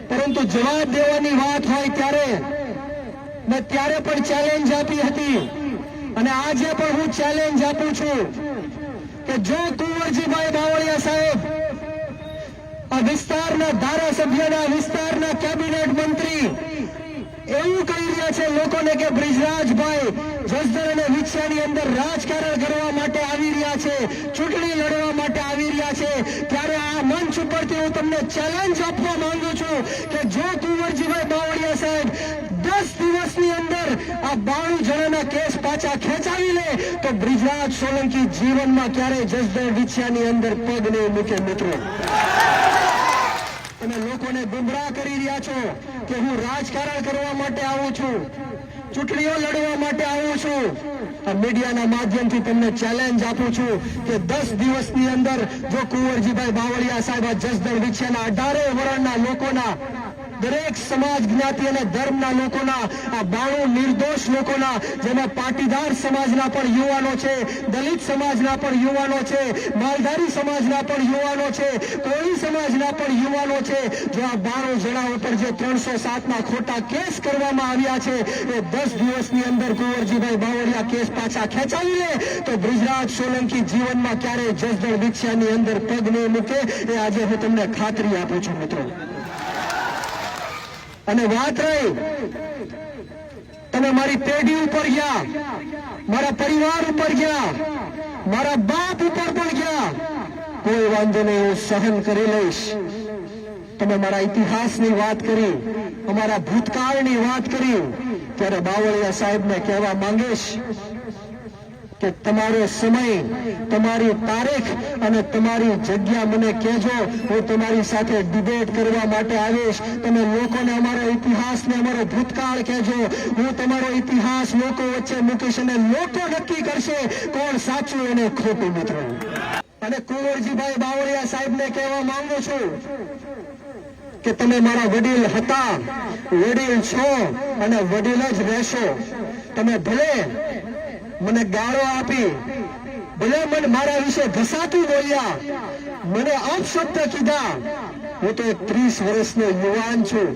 પરંતુ જવાબ દેવાની વાત હોય ત્યારે મેં ત્યારે પણ ચેલેન્જ આપી હતી અને આજે પણ હું ચેલેન્જ આપું છું કે જો કુંવરજીભાઈ બાવળિયા સાહેબ આ વિસ્તારના ધારાસભ્યના વિસ્તારના કેબિનેટ મંત્રી એવું કહી રહ્યા છે લોકોને કે બ્રિજરાજભાઈ જસદણ અને વિછિયાની અંદર રાજકારણ કરવા માટે આવી રહ્યા છે, ચૂંટણી લડવા માટે આવી રહ્યા છે, ત્યારે આ મંચ ઉપરથી હું તમને ચેલેન્જ આપવા માંગુ છું કે જો કુંવરજીભાઈ બાવળિયા સાહેબ 10 દિવસની અંદર આ 92 જણાના કેસ પાછા ખેંચાવી લે તો બ્રિજરાજ સોલંકી જીવનમાં ક્યારેય જસદણ વિછિયાની અંદર પગ નહીં મૂકે. મિત્રો, તમે લોકોને ગુમરાહ કરી રહ્યા છો કે હું રાજકારણ કરવા માટે આવું છું, ચૂંટણીઓ લડવા માટે આવું છું. આ મીડિયાના માધ્યમથી તમને ચેલેન્જ આપું છું કે 10 દિવસની અંદર જો કુંવરજીભાઈ બાવળિયા સાહેબ આ જસદણ વિછિયાના 18 વરણના લોકોના દરેક સમાજ જ્ઞાતિ અને ધર્મના લોકોના આ 92 નિર્દોષ લોકોના જેમાં પાટીદાર સમાજના પણ યુવાનો છે, દલિત સમાજના પણ યુવાનો છે, માલધારી સમાજના પણ યુવાનો છે, કોળી સમાજના પણ યુવાનો છે, જો આ 92 જણા ઉપર જે 307ના ખોટા કેસ કરવામાં આવ્યા છે એ 10 દિવસની અંદર કુંવરજીભાઈ બાવળિયા કેસ પાછા ખેંચાવી લે તો બ્રિજરાજ સોલંકી જીવનમાં ક્યારેય જસદણ વિછિયાની અંદર પગ નહીં મૂકે એ આજે હું તમને ખાતરી આપું છું. મિત્રો, અને વાત રહી તમે મારી પેઢી ઉપર ગયા, મારા પરિવાર ઉપર ગયા, મારા બાપ ઉપર પણ ગયા, કોઈ વાંધો નહીં, હું સહન કરી લઈશ. તમે મારા ઇતિહાસની વાત કરી, અમારા ભૂતકાળની વાત કરી, ત્યારે બાવળિયા સાહેબને કહેવા માંગીશ કે તમારો સમય, તમારી તારીખ અને તમારી જગ્યા મને કહેજો, હું તમારી સાથે ડિબેટ કરવા માટે આવીશ. તમે લોકોને અમારો ઇતિહાસ ને અમારો ભૂતકાળ કહેજો, હું તમારો ઇતિહાસ લોકો વચ્ચે મૂકીશ અને લોકો નક્કી કરશે કોણ સાચું અને ખોટું. મિત્રો, અને કુંવરજીભાઈ બાવળિયા સાહેબને કહેવા માંગુ છું કે તમે મારા વડીલ હતા, વડીલ છો અને વડીલ જ રહેશો. તમે ભલે મને ગાળો આપી, ભલે મને મારા વિશે ઘસાતું બોલ્યા, મને અપશબ્દ કીધા, હું તો 30 વર્ષનો યુવાન છું.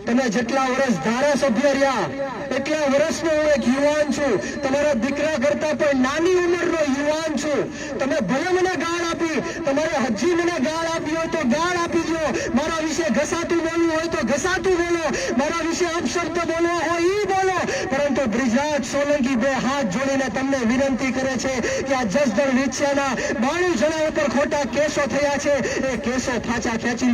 તમે જેટલા વર્ષ ધારાસભ્ય રહ્યા એટલા વર્ષનો હું એક યુવાન છું. તમારા દીકરા કરતા પણ નાની ઉંમરનો યુવાન છું. તમે ભલે મને ગાળ આપી, તમારે હજી મને ગાળ આપી હોય તો ગાળ આપી દો, મારા વિશે ઘસાતું બોલવું હોય તો ઘસાતું બોલો, મારા વિશે અપશબ્દ બોલવો હોય એ બોલો, પરંતુ બ્રિજરાજ સોલંકી બે હાથ જોડીને તમને વિનંતી કરે છે કે આ જસદણ વિછિયાના 92 જણા ઉપર ખોટા કેસો થયા છે એ કેસો પાછા ખેંચી